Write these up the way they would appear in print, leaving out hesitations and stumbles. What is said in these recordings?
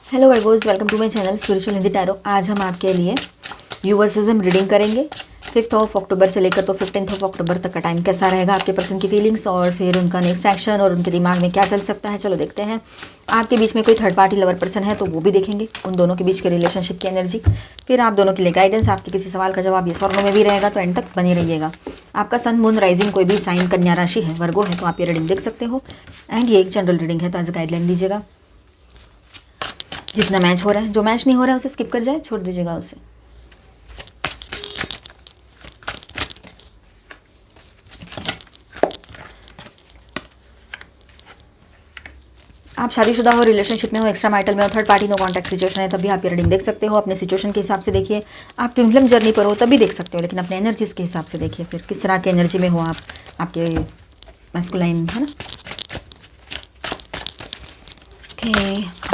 Hello Virgos, welcome to my channel spiritual Hindi tarot. आज हम आपके लिए यूवर्सिज्म रीडिंग करेंगे 5 अक्टूबर से लेकर तो 15 अक्टूबर तक का टाइम कैसा रहेगा, आपके पर्सन की फीलिंग्स और फिर उनका नेक्स्ट एक्शन और उनके दिमाग में क्या चल सकता है। चलो देखते हैं। आपके बीच में कोई थर्ड पार्टी लवर पर्सन है तो वो भी देखेंगे, उन दोनों के बीच के रिलेशनशिप की एनर्जी, फिर आप दोनों के लिए गाइडेंस। आपके किसी सवाल का जवाब ये स्वर्णों में भी रहेगा, तो एंड तक बने रहिएगा। आपका सन मून राइजिंग कोई भी साइन कन्या राशि है, वर्गो है, तो आप ये रीडिंग देख सकते हो। एंड ये एक जनरल रीडिंग है, तो एज गाइडलाइन लीजिएगा। जितना मैच हो रहा है, जो मैच नहीं हो रहा है उसे स्किप कर जाए, छोड़ दीजिएगा उसे। आप शादीशुदा हो, रिलेशनशिप में हो, एक्स्ट्रा मैरिटल में हो, third party no contact situation है, तभी आप ये रीडिंग देख सकते हो। अपने सिचुएशन के हिसाब से देखिए। आप ट्विन फ्लेम जर्नी पर हो तभी देख सकते हो, लेकिन अपने एनर्जीज के हिसाब से देखिए फिर किस तरह की एनर्जी में हो आप। आपके मैस्कुलाइन है ना। ओके,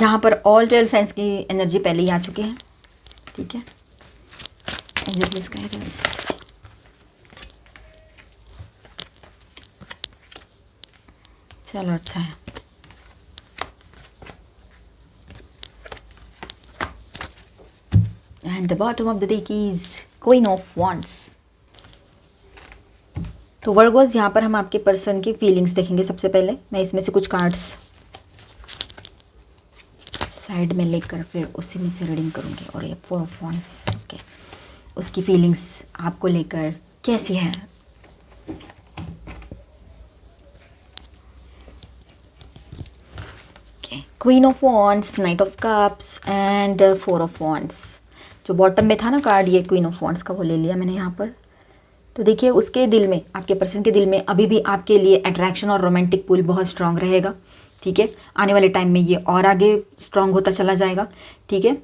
यहाँ पर ऑल 12 साइंस की एनर्जी पहले ही आ चुकी है। ठीक है, एंजल प्लीज गाइड अस। चलो अच्छा है। And the bottom of the deck is Queen of Wands. तो वर्गोस, यहाँ पर हम आपके पर्सन की फीलिंग्स देखेंगे। सबसे पहले मैं इसमें से कुछ कार्ड्स साइड में लेकर फिर उसी में से रीडिंग करूँगी। और ये 4 ऑफ वांड्स, ओके, उसकी फीलिंग्स आपको लेकर कैसी है। Okay, queen of wands, night of cups and 4 of wands. जो बॉटम में था ना कार्ड, ये क्वीन ऑफ वांड्स का, वो ले लिया मैंने यहाँ पर। तो देखिए, उसके दिल में, आपके पर्सन के दिल में अभी भी आपके लिए अट्रैक्शन और रोमांटिक पुल बहुत स्ट्रांग रहेगा। ठीक है, आने वाले टाइम में ये और आगे स्ट्रांग होता चला जाएगा। ठीक है,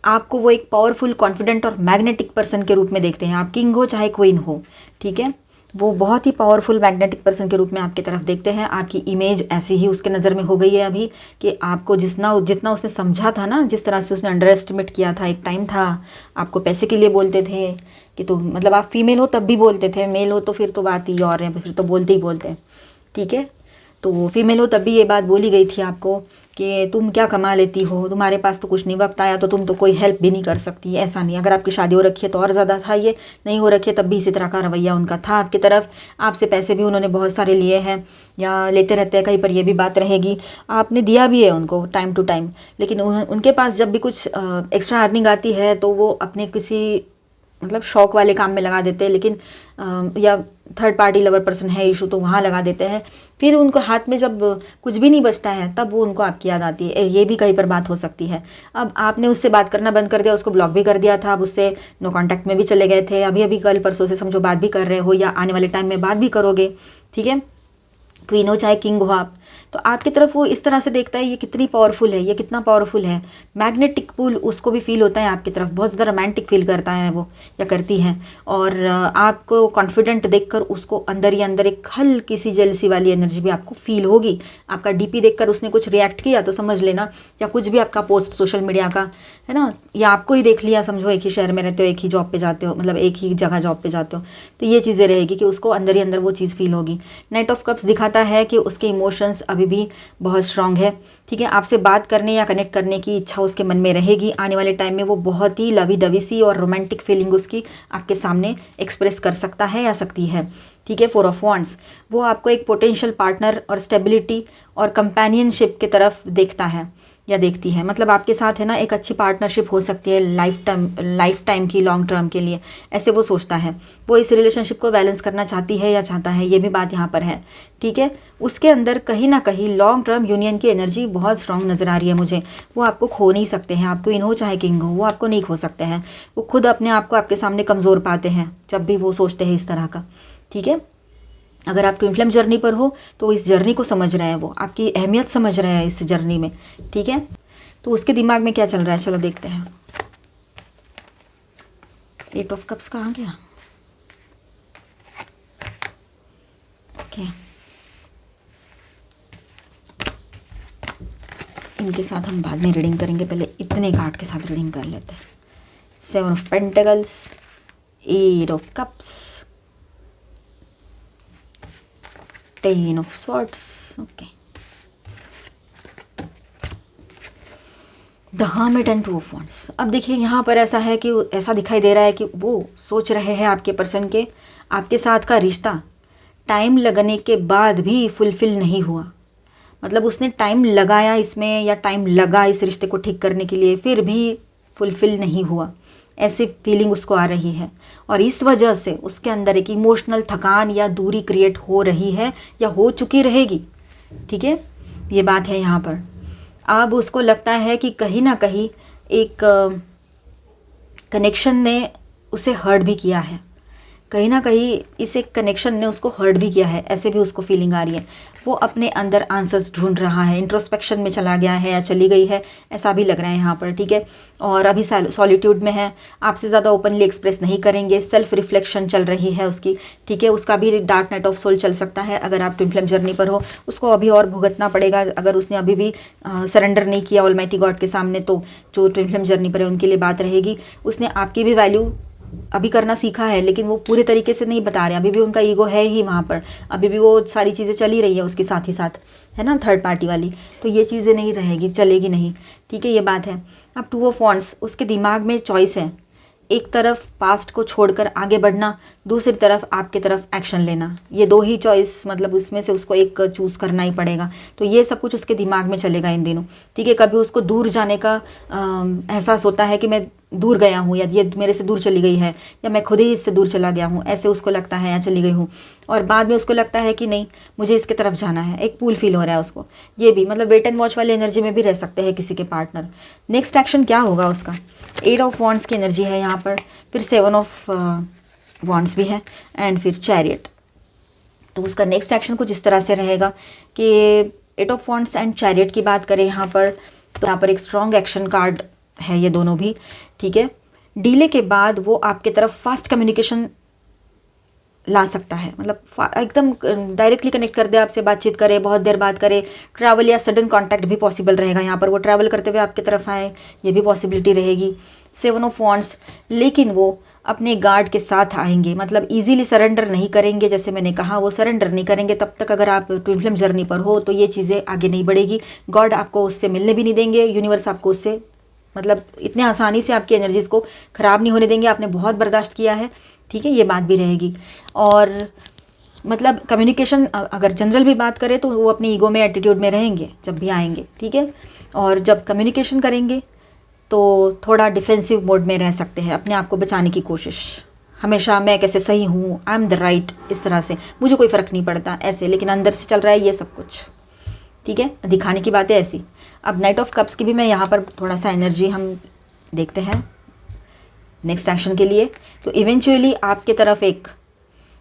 आपको वो एक पावरफुल, कॉन्फिडेंट और मैग्नेटिक पर्सन के रूप में देखते हैं। आप किंग हो चाहे क्वीन हो, ठीक है, वो बहुत ही पावरफुल मैग्नेटिक पर्सन के रूप में आपकी तरफ देखते हैं। आपकी इमेज ऐसी ही उसके नज़र में हो गई है अभी कि आपको जितना उसने समझा था ना, जिस तरह से उसने अंडर एस्टिमेट किया था। एक टाइम था आपको पैसे के लिए बोलते थे कि तो मतलब आप फीमेल हो तब भी बोलते थे, मेल हो तो फिर तो बात ही और है, फिर तो बोलते ही बोलते हैं। ठीक है, तो फीमेल हो तब भी ये बात बोली गई थी आपको कि तुम क्या कमा लेती हो, तुम्हारे पास तो कुछ नहीं, वक्त आया तो तुम तो कोई हेल्प भी नहीं कर सकती। ऐसा नहीं, अगर आपकी शादी हो रखी है तो और ज़्यादा था, ये नहीं हो रखी है तब भी इसी तरह का रवैया उनका था आपकी तरफ। आपसे पैसे भी उन्होंने बहुत सारे लिए हैं या लेते रहते हैं, कहीं पर ये भी बात रहेगी। आपने दिया भी है उनको टाइम टू टाइम, लेकिन उनके पास जब भी कुछ एक्स्ट्रा अर्निंग आती है तो वो अपने किसी मतलब शौक वाले काम में लगा देते हैं, लेकिन या थर्ड पार्टी लवर पर्सन है इशू तो वहाँ लगा देते हैं। फिर उनको हाथ में जब कुछ भी नहीं बचता है तब वो उनको आपकी याद आती है। ये भी कहीं पर बात हो सकती है। अब आपने उससे बात करना बंद कर दिया, उसको ब्लॉक भी कर दिया था, अब उससे नो कांटेक्ट में भी चले गए थे। अभी अभी कल परसों से समझो बात भी कर रहे हो या आने वाले टाइम में बात भी करोगे। ठीक है, क्वीन हो चाहे किंग हो आप, तो आपकी तरफ वो इस तरह से देखता है, ये कितनी पावरफुल है, ये कितना पावरफुल है। मैग्नेटिक पुल उसको भी फील होता है आपकी तरफ, बहुत ज़्यादा रोमांटिक फील करता है वो या करती है। और आपको कॉन्फिडेंट देखकर उसको अंदर ही अंदर एक हल्की सी जेलसी वाली एनर्जी भी आपको फील होगी। आपका डीपी देखकर उसने कुछ रिएक्ट किया तो समझ लेना, या कुछ भी आपका पोस्ट सोशल मीडिया का है ना, या आपको ही देख लिया, समझो एक ही शहर में रहते हो, एक ही जॉब पे जाते हो, मतलब एक ही जगह जॉब पे जाते हो, तो ये चीज़ें रहेगी कि उसको अंदर ही अंदर वो चीज़ फील होगी। नाइट ऑफ कप्स दिखाता है कि उसके इमोशंस अभी भी बहुत स्ट्रांग है। ठीक है, आपसे बात करने या कनेक्ट करने की इच्छा उसके मन में रहेगी। आने वाले टाइम में वो बहुत ही लवी डवी सी और रोमांटिक फीलिंग उसकी आपके सामने एक्सप्रेस कर सकता है या सकती है। ठीक है, 4 ऑफ वांड्स, वो आपको एक पोटेंशियल पार्टनर और स्टेबिलिटी और कंपेनियनशिप की तरफ देखता है या देखती है। मतलब आपके साथ है ना एक अच्छी पार्टनरशिप हो सकती है लाइफ टाइम की, लॉन्ग टर्म के लिए, ऐसे वो सोचता है। वो इस रिलेशनशिप को बैलेंस करना चाहती है या चाहता है, ये भी बात यहाँ पर है। ठीक है, उसके अंदर कहीं ना कहीं लॉन्ग टर्म यूनियन की एनर्जी बहुत स्ट्रांग नज़र आ रही है मुझे। वो आपको खो नहीं सकते हैं, आप क्वीन हो चाहे किंग हो, वो आपको नहीं खो सकते हैं। वो खुद अपने आप को आपके सामने कमज़ोर पाते हैं जब भी वो सोचते हैं इस तरह का। ठीक है, अगर आप ट्विन फ्लेम जर्नी पर हो तो इस जर्नी को समझ रहे हैं, वो आपकी अहमियत समझ रहे हैं इस जर्नी में। ठीक है, तो उसके दिमाग में क्या चल रहा है, चलो देखते हैं। 8 ऑफ कप्स कहाँ गया। ओके, इनके साथ हम बाद में रीडिंग करेंगे, पहले इतने कार्ड के साथ रीडिंग कर लेते हैं। 7 of pentacles, 8 of cups, 10 of swords, okay, the hermit and two of wands. अब देखिए यहाँ पर ऐसा है कि ऐसा दिखाई दे रहा है कि वो सोच रहे हैं आपके पर्सन के आपके साथ का रिश्ता टाइम लगने के बाद भी फुलफिल नहीं हुआ। मतलब उसने टाइम लगाया इसमें, या टाइम लगा इस रिश्ते को ठीक करने के लिए, फिर भी फुलफिल नहीं हुआ, ऐसी फीलिंग उसको आ रही है। और इस वजह से उसके अंदर एक इमोशनल थकान या दूरी क्रिएट हो रही है या हो चुकी रहेगी। ठीक है, ये बात है यहाँ पर। अब उसको लगता है कि कहीं ना कहीं एक कनेक्शन ने उसे हर्ट भी किया है, कहीं ना कहीं इस एक कनेक्शन ने उसको हर्ट भी किया है, ऐसे भी उसको फीलिंग आ रही है। वो अपने अंदर आंसर्स ढूंढ रहा है, इंट्रोस्पेक्शन में चला गया है या चली गई है, ऐसा भी लग रहा है यहाँ पर। ठीक है, और अभी सॉलिट्यूड में है, आपसे ज़्यादा ओपनली एक्सप्रेस नहीं करेंगे, सेल्फ रिफ्लेक्शन चल रही है उसकी। ठीक है, उसका भी डार्क नाइट ऑफ सोल चल सकता है। अगर आप ट्विन फ्लेम जर्नी पर हो, उसको अभी और भुगतना पड़ेगा। अगर उसने अभी भी सरेंडर नहीं किया ऑलमाइटी गॉड के सामने, तो जो ट्विन फ्लेम जर्नी पर है उनके लिए बात रहेगी। उसने आपकी भी वैल्यू अभी करना सीखा है, लेकिन वो पूरे तरीके से नहीं बता रहे, अभी भी उनका ईगो है ही वहाँ पर, अभी भी वो सारी चीज़ें चली रही है उसके साथ ही साथ, है ना, थर्ड पार्टी वाली। तो ये चीज़ें नहीं रहेगी, चलेगी नहीं। ठीक है, ये बात है। अब टू ऑफ वांड्स, उसके दिमाग में चॉइस है, एक तरफ पास्ट को छोड़कर आगे बढ़ना, दूसरी तरफ आपके तरफ एक्शन लेना। ये दो ही चॉइस, मतलब उसमें से उसको एक चूज़ करना ही पड़ेगा। तो ये सब कुछ उसके दिमाग में चलेगा इन दिनों। ठीक है, कभी उसको दूर जाने का एहसास होता है कि मैं दूर गया हूँ, या ये मेरे से दूर चली गई है, या मैं खुद ही इससे दूर चला गया हूँ, ऐसे उसको लगता है, या चली गई हूँ। और बाद में उसको लगता है कि नहीं, मुझे इसके तरफ जाना है, एक पुल फील हो रहा है उसको। ये भी मतलब वेट एंड वॉच वाली एनर्जी में भी रह सकते हैं किसी के पार्टनर। नेक्स्ट एक्शन क्या होगा उसका? 8 ऑफ वांड्स की एनर्जी है यहाँ पर, फिर 7 ऑफ वांड्स भी है, एंड फिर चैरियट। तो उसका नेक्स्ट एक्शन कुछ इस तरह से रहेगा कि 8 ऑफ वांड्स एंड चैरियट की बात करें यहाँ पर, तो यहाँ पर एक स्ट्रॉन्ग एक्शन कार्ड है ये दोनों भी। ठीक है, डीले के बाद वो आपके तरफ फास्ट कम्युनिकेशन ला सकता है, मतलब एकदम डायरेक्टली कनेक्ट कर दे आपसे, बातचीत करे, बहुत देर बात करे। ट्रैवल या सडन कांटेक्ट भी पॉसिबल रहेगा यहाँ पर, वो ट्रैवल करते हुए आपकी तरफ आए, ये भी पॉसिबिलिटी रहेगी। 7 ऑफ वांड्स, लेकिन वो अपने गार्ड के साथ आएंगे, मतलब इजीली सरेंडर नहीं करेंगे। जैसे मैंने कहा, वो सरेंडर नहीं करेंगे तब तक अगर आप ट्विन फ्लेम जर्नी पर हो, तो ये चीज़ें आगे नहीं बढ़ेगी। गॉड आपको उससे मिलने भी नहीं देंगे, यूनिवर्स आपको उससे मतलब इतने आसानी से आपकी एनर्जीज़ को ख़राब नहीं होने देंगे। आपने बहुत बर्दाश्त किया है। ठीक है, ये बात भी रहेगी। और मतलब कम्युनिकेशन अगर जनरल भी बात करें, तो वो अपने ईगो में, एटीट्यूड में रहेंगे जब भी आएंगे। ठीक है, और जब कम्युनिकेशन करेंगे तो थोड़ा डिफेंसिव मोड में रह सकते हैं, अपने आप को बचाने की कोशिश, हमेशा मैं कैसे सही हूँ, आई एम द राइट, इस तरह से मुझे कोई फ़र्क नहीं पड़ता ऐसे, लेकिन अंदर से चल रहा है ये सब कुछ। ठीक है, दिखाने की बातें ऐसी। अब नाइट ऑफ कप्स की भी मैं यहाँ पर थोड़ा सा एनर्जी हम देखते हैं नेक्स्ट एक्शन के लिए। तो इवेंचुअली आपके तरफ एक,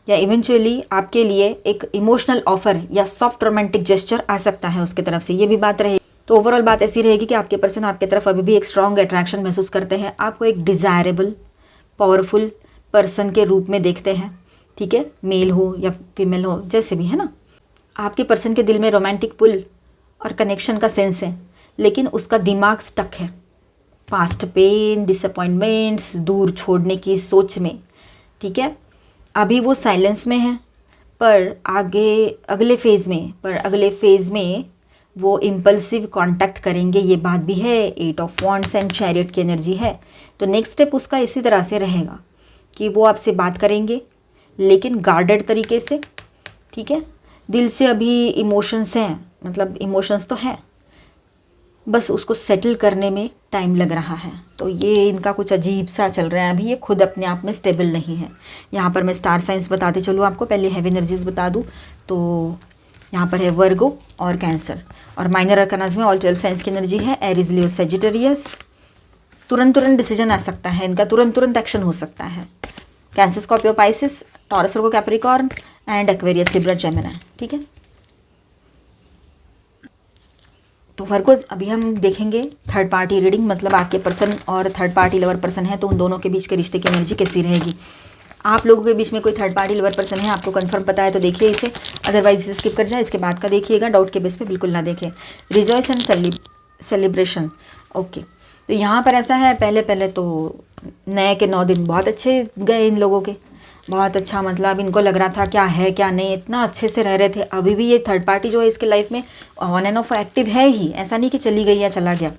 या इवेंचुअली आपके लिए एक इमोशनल ऑफर या सॉफ्ट रोमांटिक जेस्चर आ सकता है उसके तरफ से, ये भी बात रहेगी। तो ओवरऑल बात ऐसी रहेगी कि आपके पर्सन आपके तरफ अभी भी एक स्ट्रॉन्ग अट्रैक्शन महसूस करते हैं, आपको एक डिज़ायरेबल पावरफुल पर्सन के रूप में देखते हैं। ठीक है, मेल हो या फीमेल हो, जैसे भी है ना। आपके पर्सन के दिल में रोमांटिक पुल और कनेक्शन का सेंस है, लेकिन उसका दिमाग स्टक है पास्ट पेन, डिसअपॉइंटमेंट्स, दूर छोड़ने की सोच में। ठीक है, अभी वो साइलेंस में है, पर अगले फेज़ में वो इम्पल्सिव कांटेक्ट करेंगे, ये बात भी है। 8 ऑफ वांड्स एंड चैरियट की एनर्जी है। तो नेक्स्ट स्टेप उसका इसी तरह से रहेगा कि वो आपसे बात करेंगे, लेकिन गार्डेड तरीके से। ठीक है, दिल से अभी इमोशंस हैं, मतलब इमोशंस तो हैं, बस उसको सेटल करने में टाइम लग रहा है। तो ये इनका कुछ अजीब सा चल रहा है अभी, ये खुद अपने आप में स्टेबल नहीं है। यहाँ पर मैं स्टार साइंस बताते चलूँ आपको, पहले हैवी एनर्जीज बता दूँ। तो यहाँ पर है वर्गो और कैंसर, और माइनर अरकानाज में ऑल 12 साइंस की एनर्जी है, एरीज, लियो, सेजिटेरियस। तुरंत डिसीजन आ सकता है इनका, तुरंत एक्शन हो सकता है। Cancer, Scorpio, Pisces, taurus, Virgo, Capricorn and Aquarius, Libra, Gemini. ठीक है, तो वर्गोज अभी हम देखेंगे थर्ड पार्टी रीडिंग, मतलब आपके पर्सन और थर्ड पार्टी लवर पर्सन है, तो उन दोनों के बीच के रिश्ते की एनर्जी कैसी रहेगी। आप लोगों के बीच में कोई थर्ड पार्टी लवर पर्सन है, आपको कंफर्म पता है तो देखिए इसे, अदरवाइज इसे स्किप कर जाए, इसके बाद का देखिएगा, डाउट के बेस पे बिल्कुल ना देखें। Rejoice and celebration. ओके, तो यहाँ पर ऐसा है, पहले तो नए के 9 दिन बहुत अच्छे गए इन लोगों के, बहुत अच्छा, मतलब इनको लग रहा था क्या है क्या नहीं, इतना अच्छे से रह रहे थे। अभी भी ये थर्ड पार्टी जो है इसके लाइफ में ऑन एंड ऑफ एक्टिव है ही, ऐसा नहीं कि चली गई या चला गया।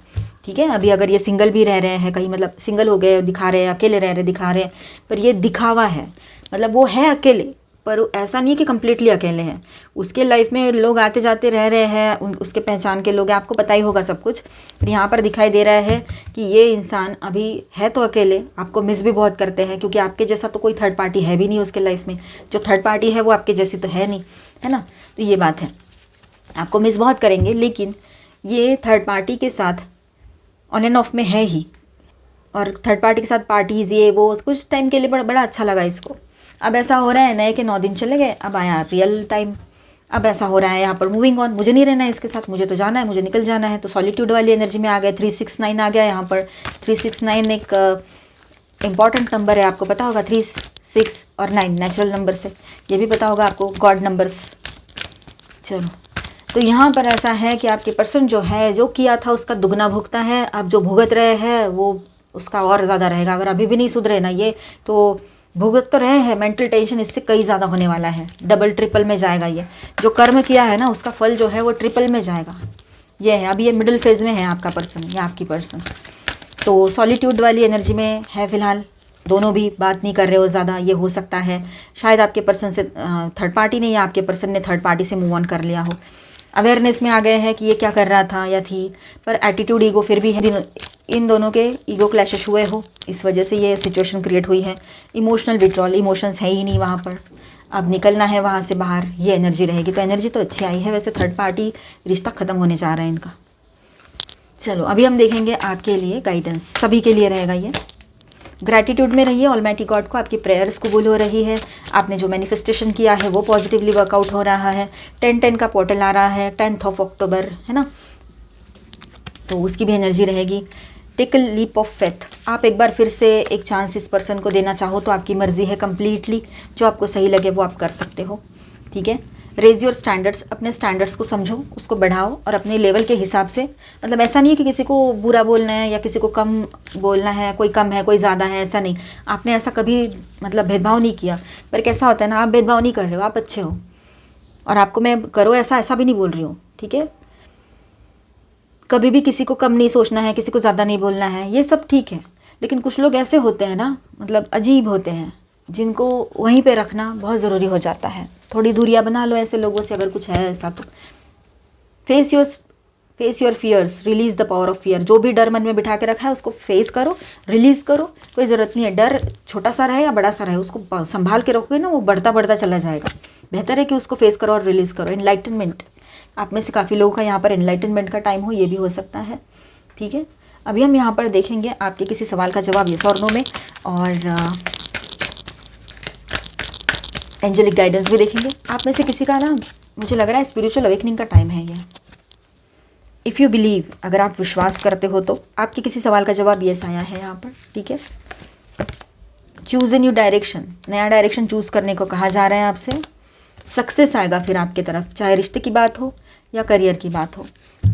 ठीक है। अभी अगर ये सिंगल भी रह रहे हैं कहीं, मतलब सिंगल हो गए दिखा रहे हैं, अकेले रह रहे दिखा रहे हैं, पर ये दिखावा है, मतलब वो है अकेले, पर ऐसा नहीं है कि कम्प्लीटली अकेले हैं। उसके लाइफ में लोग आते जाते रह रहे हैं, उसके पहचान के लोग हैं, आपको पता ही होगा सब कुछ। पर यहाँ पर दिखाई दे रहा है कि ये इंसान अभी है तो अकेले, आपको मिस भी बहुत करते हैं, क्योंकि आपके जैसा तो कोई थर्ड पार्टी है भी नहीं उसके लाइफ में। जो थर्ड पार्टी है वो आपके जैसी तो है नहीं, है ना। तो ये बात है, आपको मिस बहुत करेंगे, लेकिन ये थर्ड पार्टी के साथ ऑन एंड ऑफ में है ही। और थर्ड पार्टी के साथ पार्टीज़ ये वो कुछ टाइम के लिए बड़ा अच्छा लगा इसको। अब ऐसा हो रहा है, नए के 9 दिन चले गए, अब आया रियल टाइम। अब ऐसा हो रहा है यहाँ पर मूविंग ऑन, मुझे नहीं रहना है इसके साथ, मुझे तो जाना है, मुझे निकल जाना है। तो सॉलिट्यूड वाली एनर्जी में आ गए। 369 आ गया यहाँ पर। 369 एक इम्पॉर्टेंट नंबर है, आपको पता होगा। 3, 6 और 9 नेचुरल नंबर से, ये भी पता होगा आपको, गॉड नंबर्स। चलो, तो यहाँ पर ऐसा है कि आपके पर्सन जो है, जो किया था उसका दुगना भुगता है। अब जो भुगत रहे हैं वो उसका और ज़्यादा रहेगा। अगर अभी भी नहीं सुधरे ना ये, तो भुगत तो रहे हैं, मेंटल टेंशन इससे कई ज़्यादा होने वाला है, डबल ट्रिपल में जाएगा। ये जो कर्म किया है ना उसका फल जो है वो ट्रिपल में जाएगा। ये है, अभी ये मिडिल फेज में है आपका पर्सन या आपकी पर्सन। तो सॉलिट्यूड वाली एनर्जी में है फिलहाल, दोनों भी बात नहीं कर रहे हो ज़्यादा। ये हो सकता है शायद आपके पर्सन से थर्ड पार्टी ने, या आपके पर्सन ने थर्ड पार्टी से मूव ऑन कर लिया हो। अवेयरनेस में आ गए हैं कि ये क्या कर रहा था या थी, पर एटीट्यूड ईगो फिर भी है। इन दोनों के ईगो क्लैशेस हुए हो, इस वजह से ये सिचुएशन क्रिएट हुई है। इमोशनल विड्रॉल, इमोशंस है ही नहीं वहाँ पर, अब निकलना है वहाँ से बाहर, ये एनर्जी रहेगी। तो एनर्जी तो अच्छी आई है वैसे। थर्ड पार्टी रिश्ता ख़त्म होने जा रहा है इनका। चलो, अभी हम देखेंगे आपके लिए गाइडेंस, सभी के लिए रहेगा ये। ग्रैटिट्यूड में रहिए, ऑलमाइटी गॉड को, आपकी प्रेयर्स कबूल हो रही है, आपने जो मैनिफेस्टेशन किया है वो पॉजिटिवली वर्कआउट हो रहा है। 10-10 का पोर्टल आ रहा है, 10th अक्टूबर, है ना, तो उसकी भी एनर्जी रहेगी। Take a leap of faith, आप एक बार फिर से एक चांस इस पर्सन को देना चाहो तो आपकी मर्जी है कम्प्लीटली, जो आपको सही लगे वो आप कर सकते हो, ठीक है। रेज योर स्टैंडर्ड्स, अपने स्टैंडर्ड्स को समझो, उसको बढ़ाओ और अपने लेवल के हिसाब से, मतलब ऐसा नहीं है कि किसी को बुरा बोलना है या किसी को कम बोलना है, कोई कम है कोई ज़्यादा है, ऐसा नहीं। आपने ऐसा कभी मतलब भेदभाव नहीं किया। पर कैसा होता है ना, आप भेदभाव नहीं कर रहे हो, आप अच्छे हो, और आपको मैं करो ऐसा भी नहीं बोल रही हूँ, ठीक है। कभी भी किसी को कम नहीं सोचना है, किसी को ज़्यादा नहीं बोलना है, ये सब ठीक है। लेकिन कुछ लोग ऐसे होते हैं ना, मतलब अजीब होते हैं, जिनको वहीं पे रखना बहुत ज़रूरी हो जाता है। थोड़ी दूरियां बना लो ऐसे लोगों से, अगर कुछ है ऐसा तो। Face your fears, release the power of fear. जो भी डर मन में बिठा के रखा है उसको फेस करो, रिलीज़ करो। कोई ज़रूरत नहीं है, डर छोटा सा रहे या बड़ा सा रहे, उसको संभाल के रखोगे ना, वो बढ़ता चला जाएगा। बेहतर है कि उसको फेस करो और रिलीज़ करो। एनलाइटनमेंट, आप में से काफ़ी लोगों का यहाँ पर एनलाइटनमेंट का टाइम हो, ये भी हो सकता है, ठीक है। अभी हम यहाँ पर देखेंगे आपके किसी सवाल का जवाब यस और नो में, और एंजेलिक गाइडेंस भी देखेंगे। आप में से किसी का ना, मुझे लग रहा है स्पिरिचुअल अवेकनिंग का टाइम है ये। इफ़ यू बिलीव, अगर आप विश्वास करते हो तो आपके किसी सवाल का जवाब यस आया है यहाँ पर, ठीक है। चूज़ ए न्यू डायरेक्शन, नया डायरेक्शन चूज़ करने को कहा जा रहा है आपसे। सक्सेस आएगा फिर आपकी तरफ, चाहे रिश्ते की बात हो या करियर की बात हो,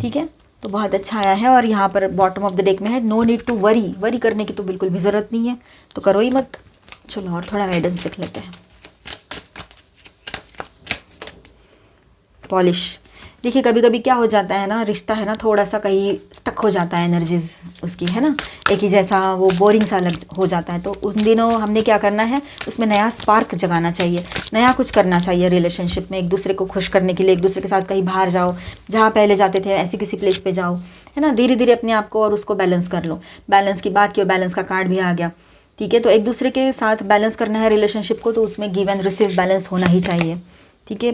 ठीक है। तो बहुत अच्छा आया है। और यहाँ पर बॉटम ऑफ द डेक में है, नो नीड टू वरी करने की तो बिल्कुल भी ज़रूरत नहीं है, तो करो ही मत। चलो और थोड़ा गाइडेंस देख लेते हैं। पॉलिश, देखिए कभी कभी क्या हो जाता है ना, रिश्ता है ना थोड़ा सा कहीं स्टक हो जाता है, एनर्जीज उसकी है ना एक ही जैसा, वो बोरिंग सा लग हो जाता है। तो उन दिनों हमने क्या करना है, उसमें नया स्पार्क जगाना चाहिए, नया कुछ करना चाहिए रिलेशनशिप में। एक दूसरे को खुश करने के लिए एक दूसरे के साथ कहीं बाहर जाओ, जहाँ पहले जाते थे ऐसी किसी प्लेस पे जाओ, है ना। धीरे धीरे अपने आप को और उसको बैलेंस कर लो। बैलेंस की बात की और बैलेंस का कार्ड भी आ गया, ठीक है। तो एक दूसरे के साथ बैलेंस करना है रिलेशनशिप को, तो उसमें गिव एंड रिसीव बैलेंस होना ही चाहिए, ठीक है।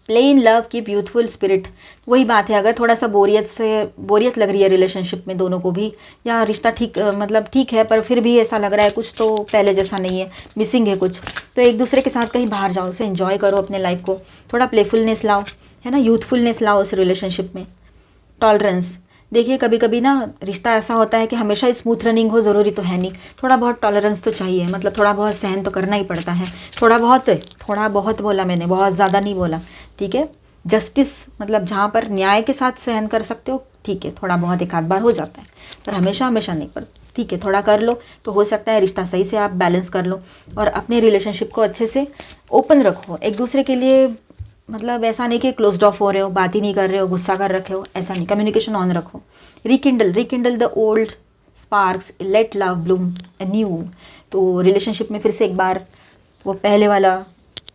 Play in love, keep youthful spirit, वही बात है। अगर थोड़ा सा बोरियत लग रही है रिलेशनशिप में दोनों को भी, या रिश्ता ठीक मतलब ठीक है पर फिर भी ऐसा लग रहा है कुछ तो पहले जैसा नहीं है, मिसिंग है कुछ, तो एक दूसरे के साथ कहीं बाहर जाओ, उसे एंजॉय करो, अपने लाइफ को थोड़ा प्लेफुलनेस लाओ, है ना, यूथफुलनेस लाओ उस रिलेशनशिप में। टॉलरेंस, देखिए कभी कभी ना रिश्ता ऐसा होता है कि हमेशा स्मूथ रनिंग हो, ज़रूरी तो है नहीं, थोड़ा बहुत टॉलरेंस तो चाहिए, मतलब थोड़ा बहुत सहन तो करना ही पड़ता है। थोड़ा बहुत बोला मैंने, बहुत ज़्यादा नहीं बोला, ठीक है। जस्टिस, मतलब जहाँ पर न्याय के साथ सहन कर सकते हो, ठीक है, थोड़ा बहुत एक आध बार हो जाता है, पर हमेशा नहीं, पर ठीक है थोड़ा कर लो तो हो सकता है रिश्ता सही से आप बैलेंस कर लो। और अपने रिलेशनशिप को अच्छे से ओपन रखो, एक दूसरे के लिए मतलब ऐसा नहीं कि क्लोज्ड ऑफ हो रहे हो, बात ही नहीं कर रहे हो, गुस्सा कर रखे हो, ऐसा नहीं, कम्युनिकेशन ऑन रखो। Rekindle the old sparks, let love bloom new. तो रिलेशनशिप में फिर से एक बार वो पहले वाला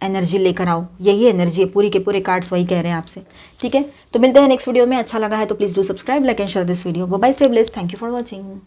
एनर्जी लेकर आओ, यही एनर्जी है, पूरी के पूरे कार्ड्स वही कह रहे हैं आपसे। ठीक है, तो मिलते हैं नेक्स्ट वीडियो में। अच्छा लगा है तो please do subscribe, like and share this video. Bye, stay blessed, thank you for watching.